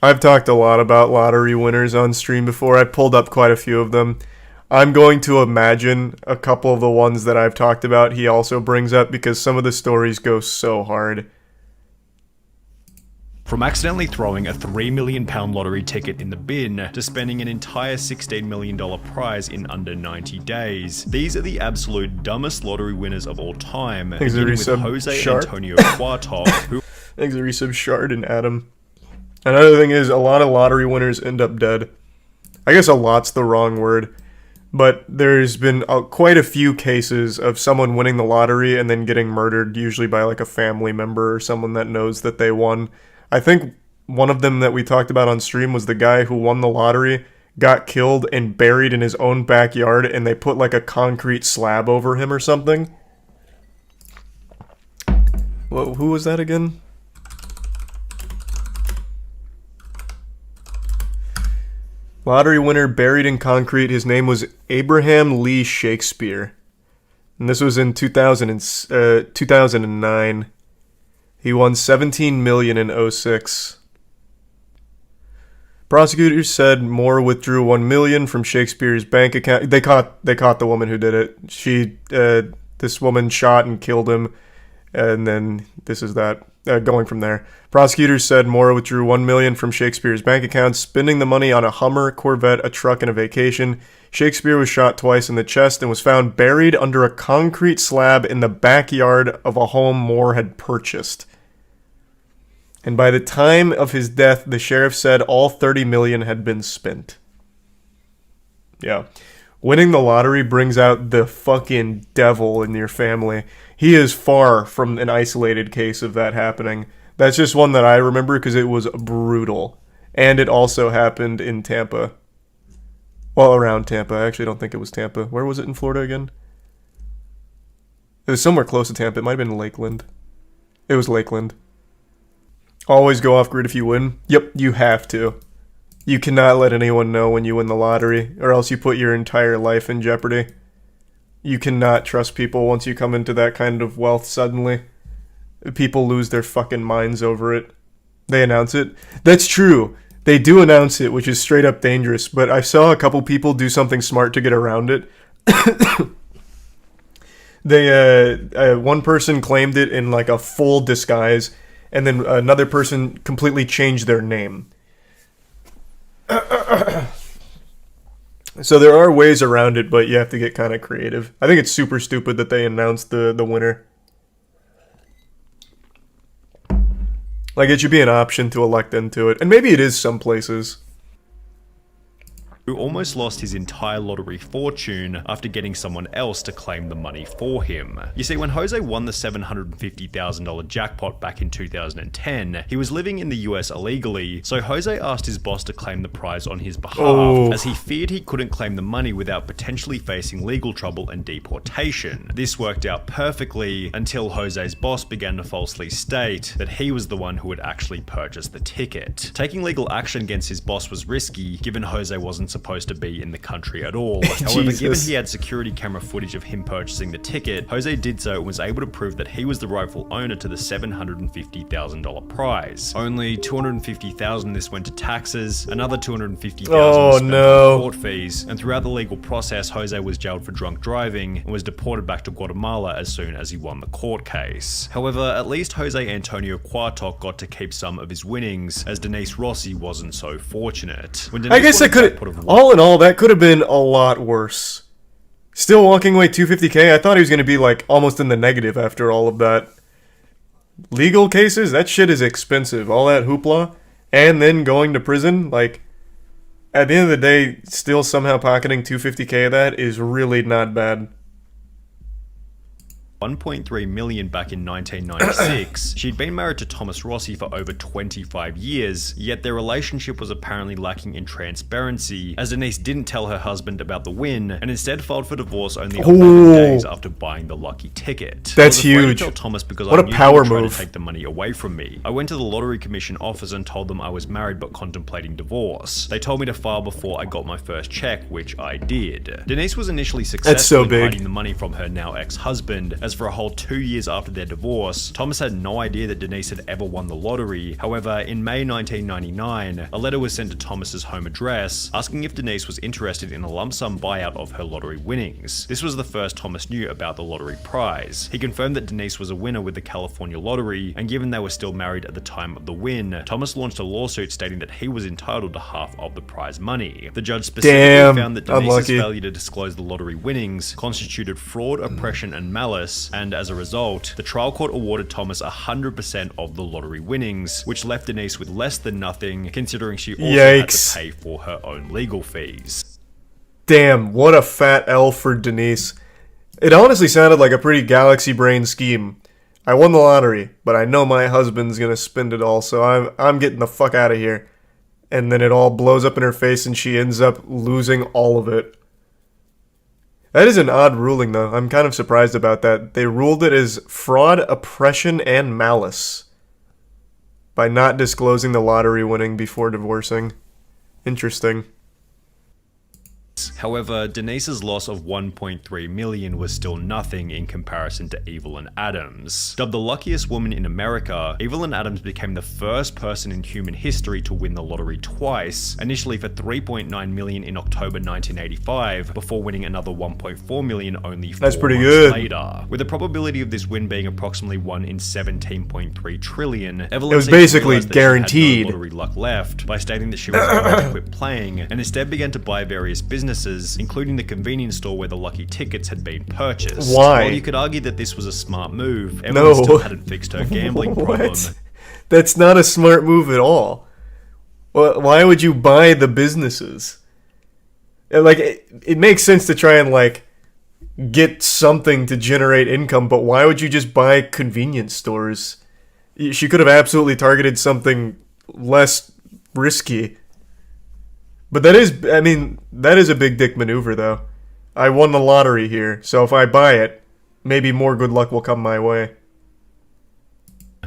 I've talked a lot about lottery winners on stream before. I pulled up quite a few of them. I'm going to imagine a couple of the ones that I've talked about he also brings up because some of the stories go so hard. From accidentally throwing a £3 million lottery ticket in the bin to spending an entire $16 million prize in under 90 days. These are the absolute dumbest lottery winners of all time, beginning with Jose Antonio Quartok, who... Thanks, Resub, Shard, and Adam. Another thing is, a lot of lottery winners end up dead. I guess a lot's the wrong word, but there's been quite a few cases of someone winning the lottery and then getting murdered, usually by like a family member or someone that knows that they won. I think one of them that we talked about on stream was the guy who won the lottery, got killed and buried in his own backyard, and they put like a concrete slab over him or something. Well, who was that again? Lottery winner buried in concrete. His name was Abraham Lee Shakespeare. And this was in 2009. He won $17 million in 2006. Prosecutors said Moore withdrew $1 million from Shakespeare's bank account. They caught the woman who did it. This woman shot and killed him, and then this is that. Going from there, prosecutors said Moore withdrew $1 million from Shakespeare's bank account, spending the money on a Hummer, Corvette, a truck, and a vacation. Shakespeare was shot twice in the chest and was found buried under a concrete slab in the backyard of a home Moore had purchased. And by the time of his death, the sheriff said all $30 million had been spent. Yeah. Winning the lottery brings out the fucking devil in your family. He is far from an isolated case of that happening. That's just one that I remember because it was brutal. And it also happened in Tampa. Well, around Tampa. I actually don't think it was Tampa. Where was it in Florida again? It was somewhere close to Tampa. It might have been Lakeland. It was Lakeland. Always go off grid if you win. Yep, you have to. You cannot let anyone know when you win the lottery, or else you put your entire life in jeopardy. You cannot trust people once you come into that kind of wealth suddenly. People lose their fucking minds over it. They announce it. That's true. They do announce it, which is straight up dangerous, but I saw a couple people do something smart to get around it. One person claimed it in like a full disguise, and then another person completely changed their name. So there are ways around it, but you have to get kind of creative. I think it's super stupid that they announced the winner. Like, it should be an option to elect into it. And maybe it is some places. Who almost lost his entire lottery fortune after getting someone else to claim the money for him. You see, when Jose won the $750,000 jackpot back in 2010, he was living in the US illegally, so Jose asked his boss to claim the prize on his behalf, as he feared he couldn't claim the money without potentially facing legal trouble and deportation. This worked out perfectly until Jose's boss began to falsely state that he was the one who had actually purchased the ticket. Taking legal action against his boss was risky, given Jose wasn't supposed to be in the country at all. However, given he had security camera footage of him purchasing the ticket, Jose did so and was able to prove that he was the rightful owner to the $750,000 prize. Only $250,000 this went to taxes, another $250,000 was spent on court fees, and throughout the legal process, Jose was jailed for drunk driving and was deported back to Guatemala as soon as he won the court case. However, at least Jose Antonio Quartok got to keep some of his winnings, as Denise Rossi wasn't so fortunate. I guess I could. All in all, that could have been a lot worse. Still walking away $250K? I thought he was going to be like almost in the negative after all of that. Legal cases? That shit is expensive. All that hoopla. And then going to prison? Like, at the end of the day, still somehow pocketing $250K of that is really not bad. $1.3 million back in 1996. She'd been married to Thomas Rossi for over 25 years, yet their relationship was apparently lacking in transparency, as Denise didn't tell her husband about the win, and instead filed for divorce only 11 days after buying the lucky ticket. That's huge. I tell Thomas because what I a knew power he would try move. to take the money away from me. I went to the Lottery Commission office and told them I was married but contemplating divorce. They told me to file before I got my first check, which I did. Denise was initially successful in hiding the money from her now ex-husband, as as for a whole 2 years after their divorce, Thomas had no idea that Denise had ever won the lottery. However, in May 1999, a letter was sent to Thomas's home address asking if Denise was interested in a lump sum buyout of her lottery winnings. This was the first Thomas knew about the lottery prize. He confirmed that Denise was a winner with the California lottery, and given they were still married at the time of the win, Thomas launched a lawsuit stating that he was entitled to half of the prize money. The judge specifically found that Denise's failure to disclose the lottery winnings constituted fraud, oppression, and malice, and as a result, the trial court awarded Thomas 100% of the lottery winnings, which left Denise with less than nothing, considering she also had to pay for her own legal fees. Damn, what a fat L for Denise. It honestly sounded like a pretty galaxy brain scheme. I won the lottery, but I know my husband's gonna spend it all, so I'm getting the fuck out of here. And then it all blows up in her face and she ends up losing all of it. That is an odd ruling, though. I'm kind of surprised about that. They ruled it as fraud, oppression, and malice by not disclosing the lottery winning before divorcing. Interesting. However, Denise's loss of $1.3 million was still nothing in comparison to Evelyn Adams. Dubbed the luckiest woman in America, Evelyn Adams became the first person in human history to win the lottery twice, initially for $3.9 million in October 1985, before winning another $1.4 million only 4 months later. With the probability of this win being approximately 1 in 17.3 trillion, Evelyn it was basically guaranteed. she had no lottery luck left by stating that she was going to quit playing and instead began to buy various businesses, including the convenience store where the lucky tickets had been purchased. Why? While you could argue that this was a smart move, Evelyn still hadn't fixed her gambling problem. That's not a smart move at all. Why would you buy the businesses? Like, it makes sense to try and, like, get something to generate income, but why would you just buy convenience stores? She could have absolutely targeted something less risky. But that is a big dick maneuver, though. I won the lottery here, so if I buy it, maybe more good luck will come my way.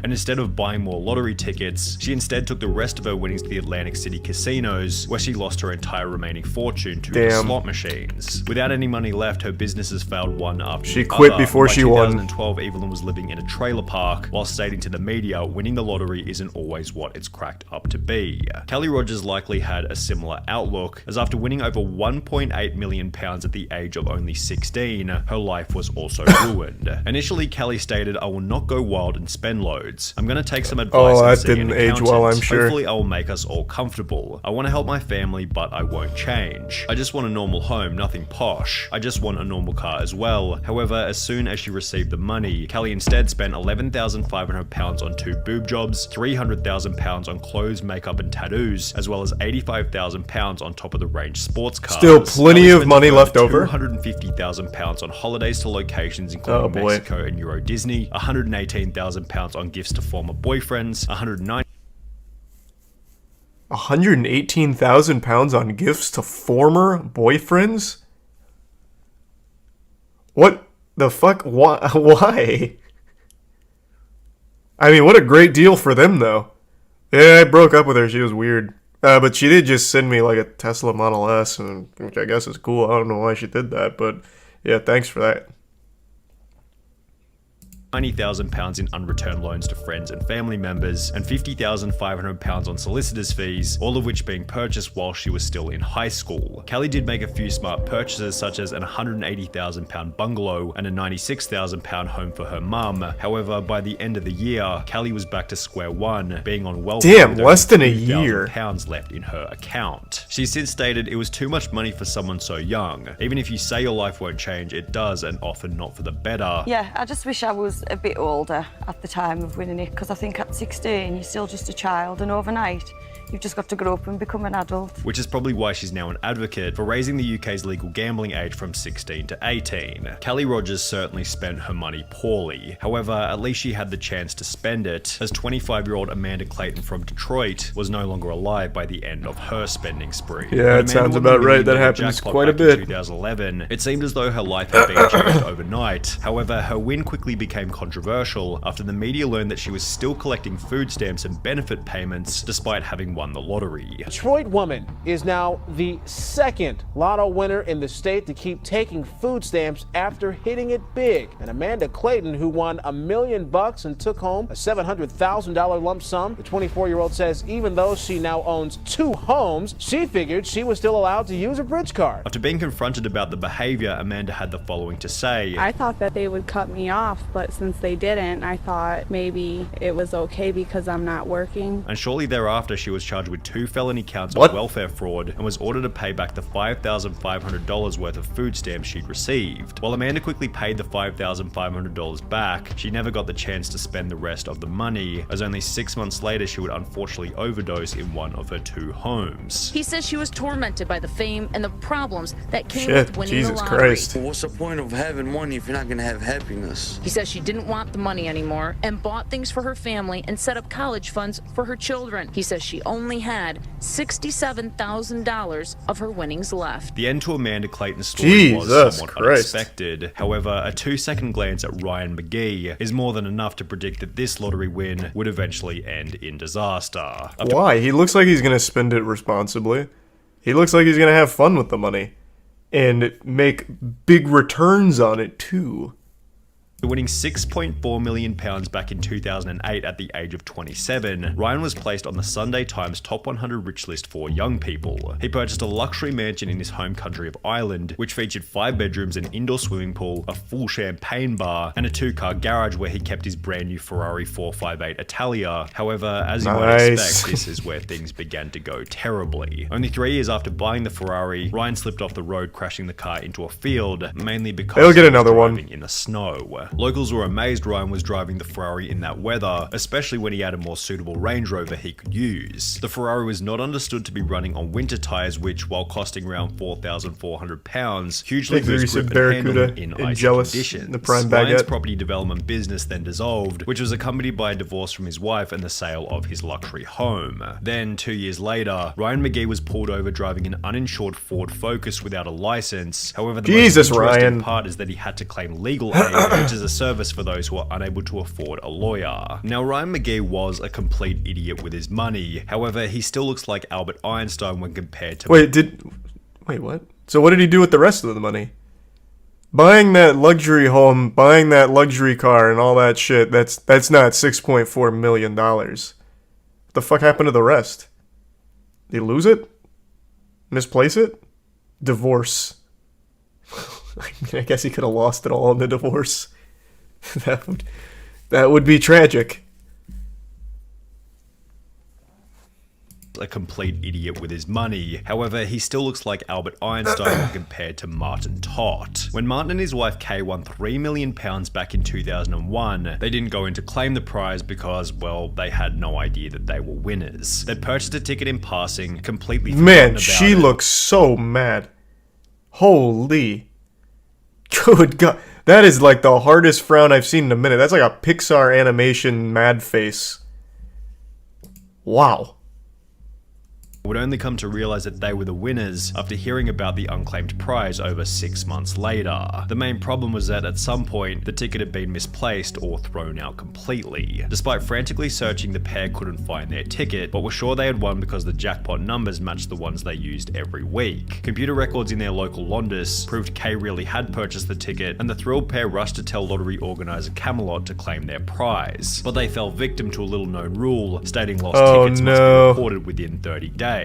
And instead of buying more lottery tickets, she instead took the rest of her winnings to the Atlantic City casinos, where she lost her entire remaining fortune to the slot machines. Without any money left, her businesses failed one after the other. She quit before she won. By 2012, Evelyn was living in a trailer park, while stating to the media, winning the lottery isn't always what it's cracked up to be. Kelly Rogers likely had a similar outlook, as after winning over £1.8 million at the age of only 16, her life was also ruined. Initially, Kelly stated, "I will not go wild and spend loads. I'm gonna take some advice and see an accountant. Age well, I'm sure. Hopefully I will make us all comfortable. I want to help my family, but I won't change. I just want a normal home, nothing posh. I just want a normal car as well." However, as soon as she received the money, Kelly instead spent £11,500 on 2 boob jobs, £300,000 on clothes, makeup, and tattoos, as well as £85,000 on top of the range sports cars. Still plenty of money left over. £250,000 on holidays to locations including Mexico and Euro Disney, £118,000 on gifts to former boyfriends, £118,000 on gifts to former boyfriends? What the fuck? Why? I mean, what a great deal for them, though. Yeah, I broke up with her. She was weird. But she did just send me, like, a Tesla Model S, which I guess is cool. I don't know why she did that, but yeah, thanks for that. £90,000 in unreturned loans to friends and family members, and £50,500 on solicitors' fees, all of which being purchased while she was still in high school. Kelly did make a few smart purchases, such as an £180,000 bungalow and a £96,000 home for her mum. However, by the end of the year, Kelly was back to square one, being on welfare. Damn, less than a year. £2,000 left in her account. She since stated, "It was too much money for someone so young. Even if you say your life won't change, it does, and often not for the better." Yeah, I just wish I was a bit older at the time of winning it, because I think at 16 you're still just a child, and overnight you've just got to grow up and become an adult. Which is probably why she's now an advocate for raising the UK's legal gambling age from 16 to 18. Kelly Rogers certainly spent her money poorly. However, at least she had the chance to spend it, as 25-year-old Amanda Clayton from Detroit was no longer alive by the end of her spending spree. Yeah, it sounds about right. That happens quite a bit. In 2011, it seemed as though her life had been changed overnight. However, her win quickly became controversial after the media learned that she was still collecting food stamps and benefit payments despite having won the lottery. Detroit woman is now the second lotto winner in the state to keep taking food stamps after hitting it big. And Amanda Clayton, who won $1 million and took home a $700,000 lump sum. The 24-year-old says even though she now owns 2 homes, she figured she was still allowed to use a bridge card. After being confronted about the behavior, Amanda had the following to say. I thought that they would cut me off, but since they didn't, I thought maybe it was okay because I'm not working. And shortly thereafter, she was charged with 2 felony counts of welfare fraud and was ordered to pay back the $5,500 worth of food stamps she'd received. While Amanda quickly paid the $5,500 back, she never got the chance to spend the rest of the money, as only 6 months later she would unfortunately overdose in one of her 2 homes. He says she was tormented by the fame and the problems that came with winning Jesus the lottery. Christ. What's the point of having money if you're not going to have happiness? He says she didn't want the money anymore and bought things for her family and set up college funds for her children. He says she only had $67,000 of her winnings left. The end to Amanda Clayton's story was somewhat Christ. unexpected. However, a 2-second glance at Ryan McGee is more than enough to predict that this lottery win would eventually end in disaster. Why? He looks like he's gonna spend it responsibly. He looks like he's gonna have fun with the money and make big returns on it too. Winning £6.4 million back in 2008 at the age of 27, Ryan was placed on the Sunday Times Top 100 Rich list for young people. He purchased a luxury mansion in his home country of Ireland, which featured 5 bedrooms, an indoor swimming pool, a full champagne bar, and a 2-car garage where he kept his brand new Ferrari 458 Italia. However, as you might expect, this is where things began to go terribly. Only 3 years after buying the Ferrari, Ryan slipped off the road, crashing the car into a field, mainly because They'll get he was another driving one in the snow. Locals were amazed Ryan was driving the Ferrari in that weather, especially when he had a more suitable Range Rover he could use. The Ferrari was not understood to be running on winter tyres, which, while costing around £4,400, hugely boost grip and handling in icy conditions. The prime Ryan's baguette. property development business then dissolved, which was accompanied by a divorce from his wife and the sale of his luxury home. Then, 2 years later, Ryan McGee was pulled over driving an uninsured Ford Focus without a license. However, the most interesting part is that he had to claim legal aid, which is a service for those who are unable to afford a lawyer. Now, Ryan McGee was a complete idiot with his money. However, he still looks like Albert Einstein when compared to... Wait, what? So what did he do with the rest of the money? Buying that luxury home, buying that luxury car and all that shit, that's not $6.4 million. What the fuck happened to the rest? Did he lose it? Misplace it? Divorce. I mean, I guess he could have lost it all in the divorce. that would be tragic. A complete idiot with his money. However, he still looks like Albert Einstein when compared to Martin Tott. When Martin and his wife Kay won £3 million back in 2001, they didn't go in to claim the prize because, well, they had no idea that they were winners. They purchased a ticket in passing, completely forgotten about she it. looks so mad. Holy. Good God. That is like the hardest frown I've seen in a minute. That's like a Pixar animation mad face. Wow. Would only come to realize that they were the winners after hearing about the unclaimed prize over 6 months later. The main problem was that at some point, the ticket had been misplaced or thrown out completely. Despite frantically searching, the pair couldn't find their ticket, but were sure they had won because the jackpot numbers matched the ones they used every week. Computer records in their local Londis proved Kay really had purchased the ticket, and the thrilled pair rushed to tell lottery organizer Camelot to claim their prize. But they fell victim to a little-known rule, stating lost tickets must be reported within 30 days.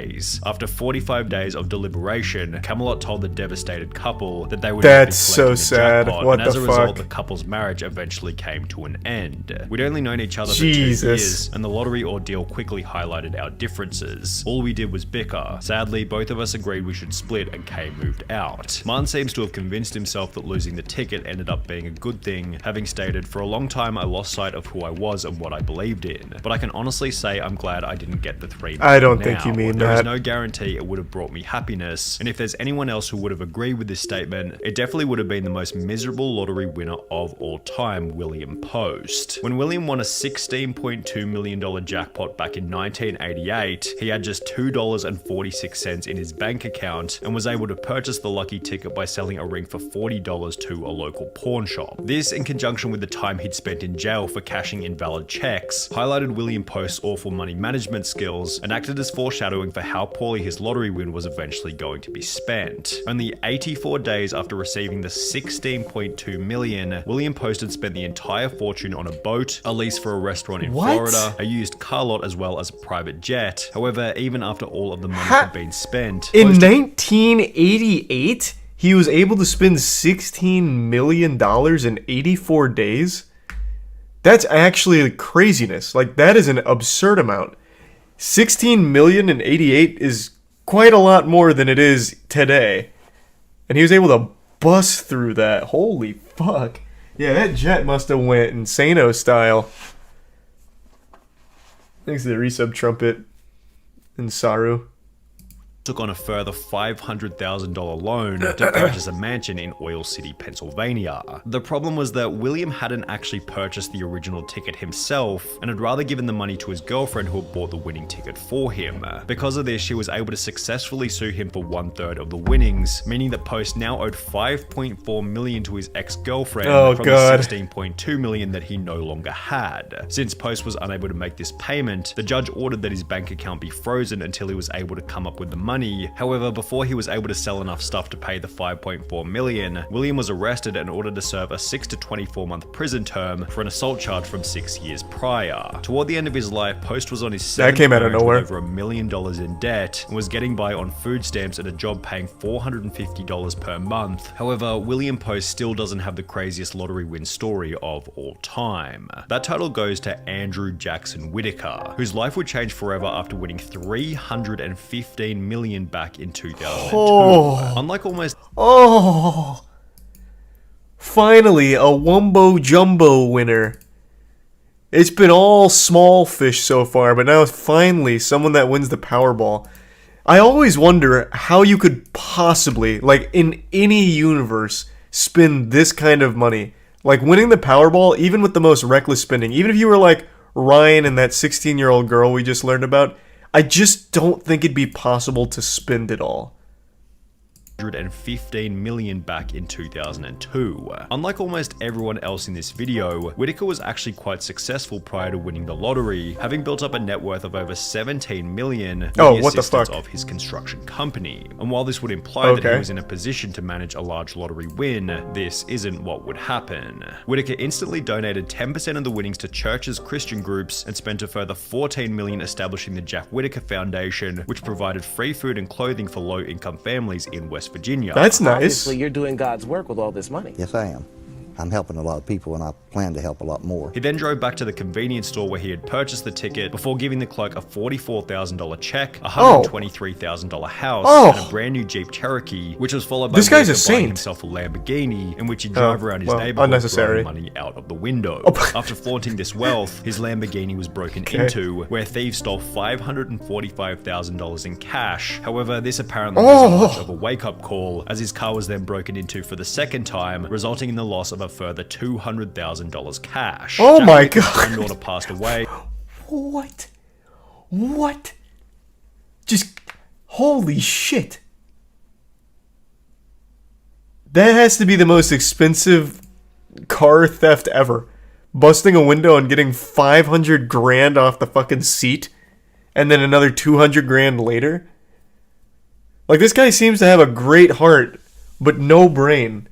After 45 days of deliberation, Camelot told the devastated couple that they would not be collecting the jackpot, and as a result, the couple's marriage eventually came to an end. We'd only known each other for 2 years, and the lottery ordeal quickly highlighted our differences. All we did was bicker. Sadly, both of us agreed we should split, and Kay moved out. Martin seems to have convinced himself that losing the ticket ended up being a good thing, having stated, "For a long time I lost sight of who I was and what I believed in, but I can honestly say I'm glad I didn't get the $3 million I don't think you mean There is that. no guarantee it would have brought me happiness, and if there's anyone else who would have agreed with this statement, it definitely would have been the most miserable lottery winner of all time, William Post. When William won a $16.2 million jackpot back in 1988, he had just $2.46 in his bank account and was able to purchase the lucky ticket by selling a ring for $40 to a local pawn shop. This, in conjunction with the time he'd spent in jail for cashing invalid checks, highlighted William Post's awful money management skills and acted as foreshadowing for how poorly his lottery win was eventually going to be spent. Only 84 days after receiving the $16.2 million, William Post had spent the entire fortune on a boat, a lease for a restaurant in Florida, a used car lot, as well as a private jet. However, even after all of the money had been spent, In 1988, he was able to spend $16 million in 84 days? That's actually craziness. Like, that is an absurd amount. 16 million in 88 is quite a lot more than it is today. And he was able to bust through that. Holy fuck. Yeah, that jet must have went insano style. Thanks to the resub trumpet and Saru. took on a further $500,000 loan to purchase a mansion in Oil City, Pennsylvania. The problem was that William hadn't actually purchased the original ticket himself and had rather given the money to his girlfriend who had bought the winning ticket for him. Because of this, she was able to successfully sue him for 1/3 of the winnings, meaning that Post now owed $5.4 million to his ex-girlfriend from the $16.2 million that he no longer had. Since Post was unable to make this payment, the judge ordered that his bank account be frozen until he was able to come up with the money. However, before he was able to sell enough stuff to pay the $5.4 million, William was arrested and ordered to serve a 6 to 24 month prison term for an assault charge from 6 years prior. Toward the end of his life, Post was on his seventh marriage with over $1 million in debt and was getting by on food stamps at a job paying $450 per month. However, William Post still doesn't have the craziest lottery win story of all time. That title goes to Andrew Jackson Whitaker, whose life would change forever after winning $315 million back in 2002. Unlike almost finally a Wumbo Jumbo winner. It's been all small fish so far, but now finally someone that wins the Powerball. I always wonder how you could possibly, like in any universe, spend this kind of money. Like winning the Powerball, even with the most reckless spending, even if you were like Ryan and that 16-year-old girl we just learned about, I just don't think it'd be possible to spend it all. $115 million back in 2002. Unlike almost everyone else in this video, Whitaker was actually quite successful prior to winning the lottery, having built up a net worth of over $17 million with the assistance of his construction company. And while this would imply that he was in a position to manage a large lottery win, this isn't what would happen. Whitaker instantly donated 10% of the winnings to churches, Christian groups, and spent a further $14 million establishing the Jack Whitaker Foundation, which provided free food and clothing for low-income families in West Virginia. That's nice. Obviously, you're doing God's work with all this money. Yes, I am. I'm helping a lot of people, and I plan to help a lot more. He then drove back to the convenience store where he had purchased the ticket before giving the clerk a $44,000 check, a $123,000 house, and a brand new Jeep Cherokee, which was followed by buying himself a Lamborghini, in which he drove around his neighborhood throwing money out of the window. After flaunting this wealth, his Lamborghini was broken into, where thieves stole $545,000 in cash. However, this apparently wasn't much of a wake-up call, as his car was then broken into for the second time, resulting in the loss of a further $200,000 cash. Oh my God. His granddaughter passed away. What? Just holy shit. That has to be the most expensive car theft ever. Busting a window and getting 500 grand off the fucking seat and then another 200 grand later. Like, this guy seems to have a great heart but no brain.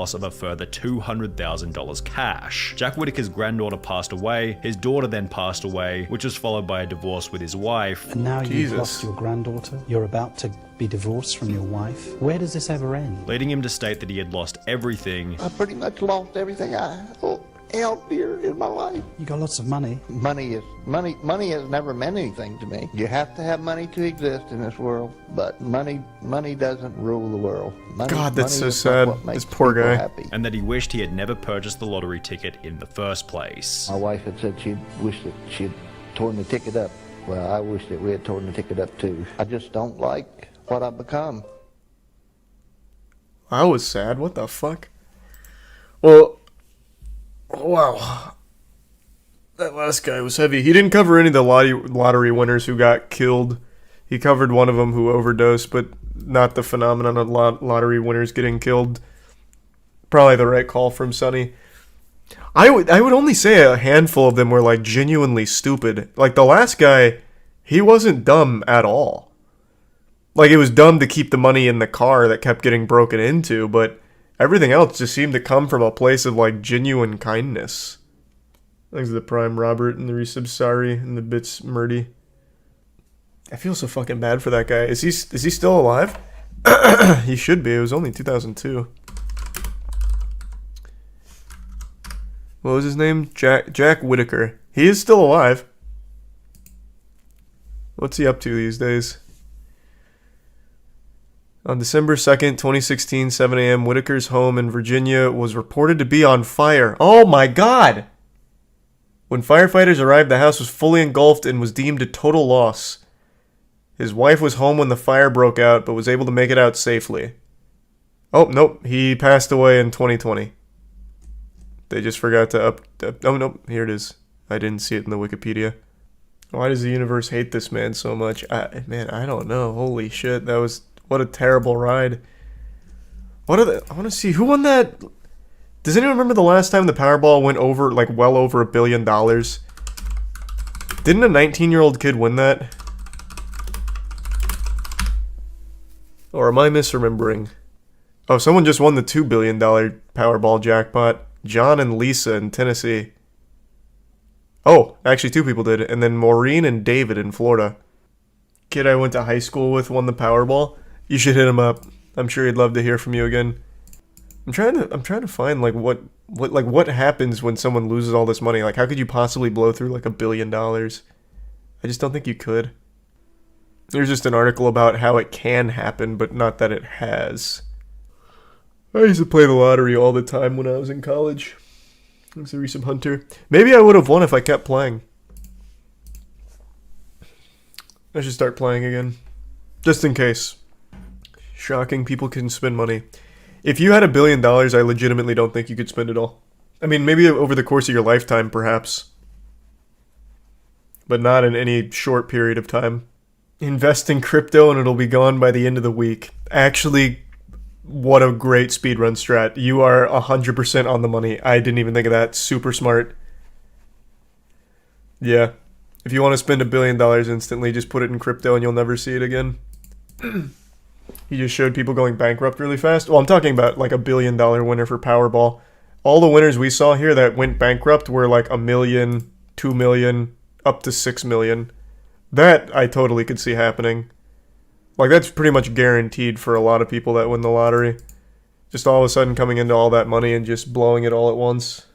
Loss of a further $200,000 cash. Jack Whitaker's granddaughter passed away, his daughter then passed away, which was followed by a divorce with his wife. And now you've lost your granddaughter, you're about to be divorced from your wife. Where does this ever end? Leading him to state that he had lost everything. I pretty much lost everything I held dear in my life. You got lots of money. Money has never meant anything to me. You have to have money to exist in this world, but money doesn't rule the world. God, that's so sad. This poor guy. Happy. And that he wished he had never purchased the lottery ticket in the first place. My wife had said she'd wished that she'd torn the ticket up Well, I wish that we had torn the ticket up too. I just don't like what I've become. I was sad. What the fuck? Well, wow. That last guy was heavy. He didn't cover any of the lottery winners who got killed. He covered one of them who overdosed, but not the phenomenon of lottery winners getting killed. Probably the right call from Sunny. I would only say a handful of them were like genuinely stupid. Like the last guy, he wasn't dumb at all. Like it was dumb to keep the money in the car that kept getting broken into, but everything else just seemed to come from a place of like genuine kindness. Thanks to the Prime Robert and the resub sorry and the bits Murdy. I feel so fucking bad for that guy. Is he still alive? He should be. It was only 2002. What was his name? Jack Whitaker. He is still alive. What's he up to these days? On December 2nd, 2016, 7 a.m., Whitaker's home in Virginia was reported to be on fire. Oh my god! When firefighters arrived, the house was fully engulfed and was deemed a total loss. His wife was home when the fire broke out, but was able to make it out safely. Oh, nope. He passed away in 2020. They just forgot to oh, nope. Here it is. I didn't see it in the Wikipedia. Why does the universe hate this man so much? Man, I don't know. Holy shit. What a terrible ride. I want to see. Who won that? Does anyone remember the last time the Powerball went over, like, well over $1 billion? Didn't a 19-year-old kid win that? Or am I misremembering? Oh, someone just won the $2 billion Powerball jackpot. John and Lisa in Tennessee. Oh, actually 2 people did. And then Maureen and David in Florida. Kid I went to high school with won the Powerball. You should hit him up. I'm sure he'd love to hear from you again. I'm trying to find like what happens when someone loses all this money. Like how could you possibly blow through like $1 billion? I just don't think you could. There's just an article about how it can happen, but not that it has. I used to play the lottery all the time when I was in college. I was a recent hunter. Maybe I would have won if I kept playing. I should start playing again. Just in case. Shocking, people can spend money. If you had $1 billion, I legitimately don't think you could spend it all. I mean, maybe over the course of your lifetime, perhaps. But not in any short period of time. Invest in crypto and it'll be gone by the end of the week. Actually, what a great speedrun strat. You are 100% on the money. I didn't even think of that. Super smart. Yeah. If you want to spend $1 billion instantly, just put it in crypto and you'll never see it again. He just showed people going bankrupt really fast. Well, I'm talking about like $1 billion winner for Powerball. All the winners we saw here that went bankrupt were like $1 million, $2 million, up to $6 million. That I totally could see happening. Like that's pretty much guaranteed for a lot of people that win the lottery. Just all of a sudden coming into all that money and just blowing it all at once.